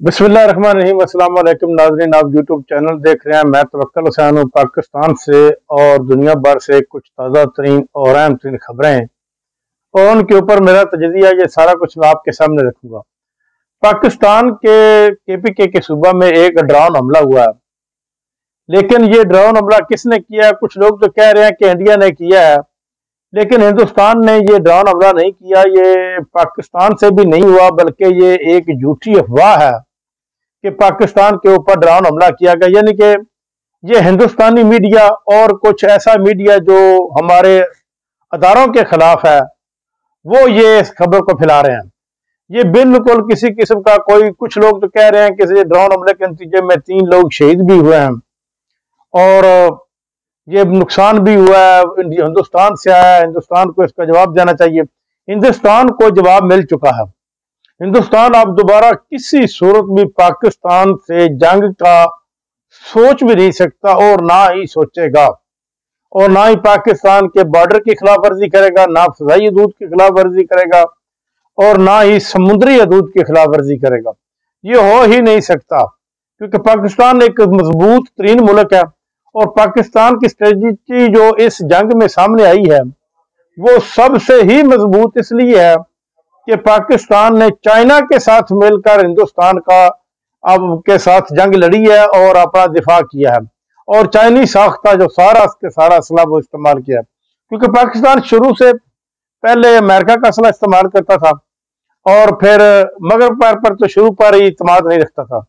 बिस्मिल्लाहिर्रहमानिर्रहीम। अस्सलाम वालेकुम नाज़रीन, आप यूट्यूब चैनल देख रहे हैं। मैं तवक्कल हुसैन हूँ पाकिस्तान से और दुनिया भर से कुछ ताज़ा तरीन और अहम तरीन खबरें और उनके ऊपर मेरा तजज़िया, ये सारा कुछ मैं आपके सामने रखूंगा। पाकिस्तान के KPK के सूबा में एक ड्रोन हमला हुआ है, लेकिन ये ड्रोन हमला किसने किया है? कुछ लोग तो कह रहे हैं कि इंडिया ने किया है, लेकिन हिंदुस्तान ने ये ड्रोन हमला नहीं किया। ये पाकिस्तान से भी नहीं हुआ, बल्कि ये एक झूठी अफवाह है कि पाकिस्तान के ऊपर ड्रोन हमला किया गया। यानी कि ये हिंदुस्तानी मीडिया और कुछ ऐसा मीडिया जो हमारे अदारों के खिलाफ है, वो ये इस खबर को फैला रहे हैं। ये बिल्कुल किसी किस्म का कोई, कुछ लोग तो कह रहे हैं कि ड्रोन हमले के नतीजे में 3 लोग शहीद भी हुए हैं और ये नुकसान भी हुआ है, हिंदुस्तान से आया है, हिंदुस्तान को इसका जवाब देना चाहिए। हिंदुस्तान को जवाब मिल चुका है। हिंदुस्तान अब दोबारा किसी सूरत में पाकिस्तान से जंग का सोच भी नहीं सकता और ना ही सोचेगा, और ना ही पाकिस्तान के बॉर्डर की खिलाफ वर्जी करेगा, ना फजाई हदूद की खिलाफ वर्जी करेगा और ना ही समुद्री हदूद की खिलाफ वर्जी करेगा। ये हो ही नहीं सकता, क्योंकि पाकिस्तान एक मजबूत तरीन मुल्क है और पाकिस्तान की स्ट्रेटजी जो इस जंग में सामने आई है वो सबसे ही मजबूत इसलिए है कि पाकिस्तान ने चाइना के साथ मिलकर हिंदुस्तान का अब के साथ जंग लड़ी है और अपना दिफा किया है, और चाइनीज साख्ता जो सारा के सारा असला वो इस्तेमाल किया है। क्योंकि पाकिस्तान शुरू से पहले अमेरिका का असला इस्तेमाल करता था और फिर मगर पर तो शुरू पर ही इत्मीनान नहीं रखता था,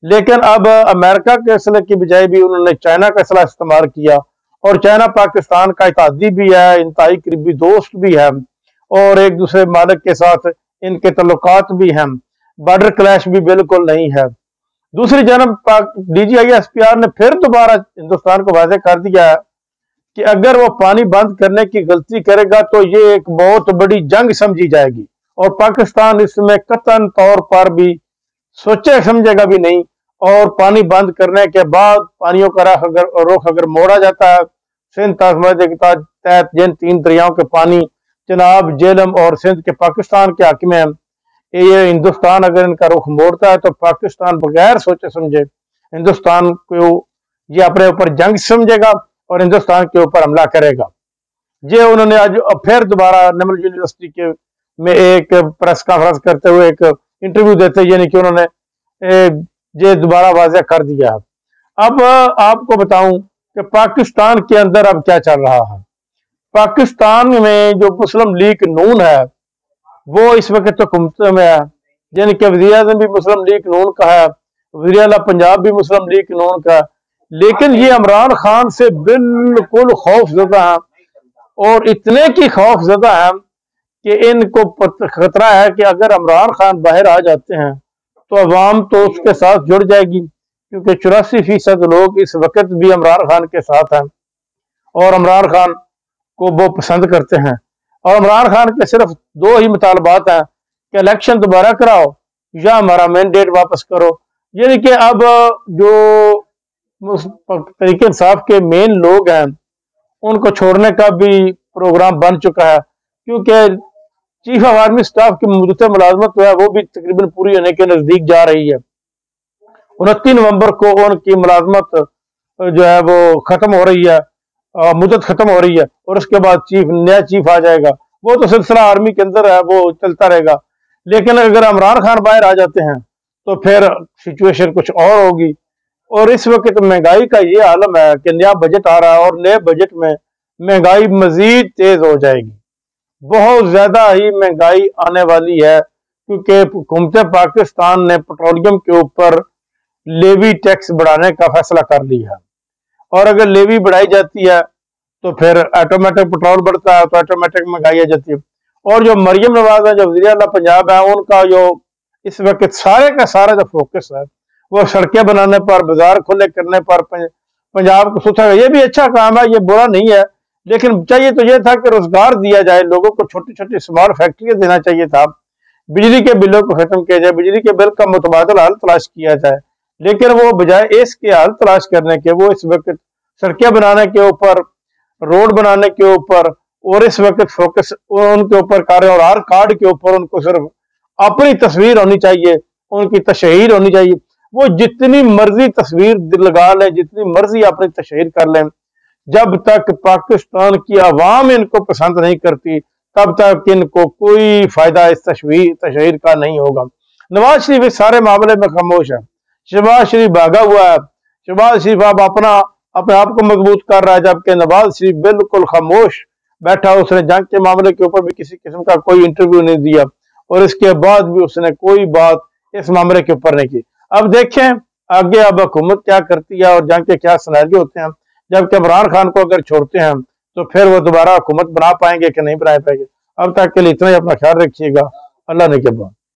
लेकिन अब अमेरिका के असले की बजाय भी उन्होंने चाइना का असला इस्तेमाल किया। और चाइना पाकिस्तान का इत्तेहादी भी है, इंतहाई करीबी दोस्त भी है और एक दूसरे मालिक के साथ इनके तल्लुकात भी हैं। बॉर्डर क्लैश भी बिल्कुल नहीं है। दूसरी जानब DGISPR ने फिर दोबारा हिंदुस्तान को वाज़ेह कर दिया है कि अगर वो पानी बंद करने की गलती करेगा तो ये एक बहुत बड़ी जंग समझी जाएगी और पाकिस्तान इसमें कतन तौर पर भी सोचे समझेगा भी नहीं। और पानी बंद करने के बाद पानियों का रुख अगर मोड़ा जाता है, सिंध के तहत जिन 3 दरियाओं के पानी जनाब झेलम और सिंध के पाकिस्तान के हक में, ये हिंदुस्तान अगर इनका रुख मोड़ता है तो पाकिस्तान बगैर सोचे समझे हिंदुस्तान को ये अपने ऊपर जंग समझेगा और हिंदुस्तान के ऊपर हमला करेगा। ये उन्होंने आज फिर दोबारा नमल यूनिवर्सिटी के में एक प्रेस कॉन्फ्रेंस करते हुए एक इंटरव्यू देते, यानी कि उन्होंने ये दोबारा वाज़ेह कर दिया। अब आपको बताऊं कि पाकिस्तान के अंदर अब क्या चल रहा है। पाकिस्तान में जो मुस्लिम लीग नून है वो इस वक्त तो हुकूमत में है, यानी कि वज़ीर-ए-आज़म भी मुस्लिम लीग नून का है, वज़ीर आला पंजाब भी मुस्लिम लीग नून का, लेकिन ये इमरान खान से बिल्कुल खौफजदा है और इतने की खौफजदा है कि इनको खतरा है कि अगर इमरान खान बाहर आ जाते हैं तो अवाम तो उसके साथ जुड़ जाएगी, क्योंकि 84% लोग इस वक्त भी इमरान खान के साथ हैं और इमरान खान को वो पसंद करते हैं। और इमरान खान के सिर्फ 2 ही मुतालबात हैं कि इलेक्शन दोबारा कराओ या हमारा मैंडेट वापस करो। यानी कि अब जो तहरीक इंसाफ के मेन लोग हैं उनको छोड़ने का भी प्रोग्राम बन चुका है, क्योंकि चीफ ऑफ आर्मी स्टाफ की मौजूदा मुलाजमत जो है वो भी तकरीबन पूरी होने के नजदीक जा रही है। 29 नवंबर को उनकी मुलाजमत जो है वो खत्म हो रही है, मुद्दत खत्म हो रही है और उसके बाद नया चीफ आ जाएगा। वो तो सिलसिला आर्मी के अंदर है, वो चलता रहेगा। लेकिन अगर इमरान खान बाहर आ जाते हैं तो फिर सिचुएशन कुछ और होगी। और इस वक्त महंगाई का ये आलम है कि नया बजट आ रहा है और नए बजट में महंगाई मजीद तेज हो जाएगी। बहुत ज्यादा ही महंगाई आने वाली है, क्योंकि हुकूमत पाकिस्तान ने पेट्रोलियम के ऊपर लेवी टैक्स बढ़ाने का फैसला कर लिया है। और अगर लेवी बढ़ाई जाती है तो फिर ऑटोमेटिक पेट्रोल बढ़ता है तो ऑटोमेटिक महंगाई आ जाती है। और जो मरियम नवाज है, जो वज़ीर आला पंजाब है, उनका जो इस वक्त सारे का सारा जो फोकस है वो सड़कें बनाने पर, बाजार खुले करने पर, पंजाब को सुथरा। ये भी अच्छा काम है, ये बुरा नहीं है, लेकिन चाहिए तो ये था कि रोजगार दिया जाए, लोगों को छोटी छोटी स्मॉल फैक्ट्रियां देना चाहिए था, बिजली के बिलों को खत्म किया जाए, बिजली के बिल का मुतबादल हल तलाश किया जाए। लेकिन वो बजाय इसके हल तलाश करने के वो इस वक्त सड़कें बनाने के ऊपर, रोड बनाने के ऊपर और इस वक्त फोकस उनके ऊपर कर रहे हैं। और हर कार्ड के ऊपर उनको सिर्फ अपनी तस्वीर होनी चाहिए उनकी तशहीर होनी चाहिए। वो जितनी मर्जी तस्वीर लगा लें, जितनी मर्जी अपनी तशहीर कर लें, जब तक पाकिस्तान की आवाम इनको पसंद नहीं करती तब तक इनको कोई फायदा इस तशहीर का नहीं होगा। नवाज शरीफ इस सारे मामले में खामोश है। शहबाज शरीफ भागा हुआ है। शहबाज शरीफ अब अपने आप को मजबूत कर रहा है, जबकि नवाज शरीफ बिल्कुल खामोश बैठा। उसने जंग के मामले के ऊपर भी किसी किस्म का कोई इंटरव्यू नहीं दिया और इसके बाद भी उसने कोई बात इस मामले के ऊपर नहीं की। अब देखें आगे अब हुकूमत क्या करती है और जंग के क्या सिनेरियो होते हैं। जबकि इमरान खान को अगर छोड़ते हैं तो फिर वो दोबारा हुकूमत बना पाएंगे कि नहीं बना पाएंगे। अब तक के लिए इतना ही, अपना ख्याल रखिएगा। अल्लाह ने के बाद।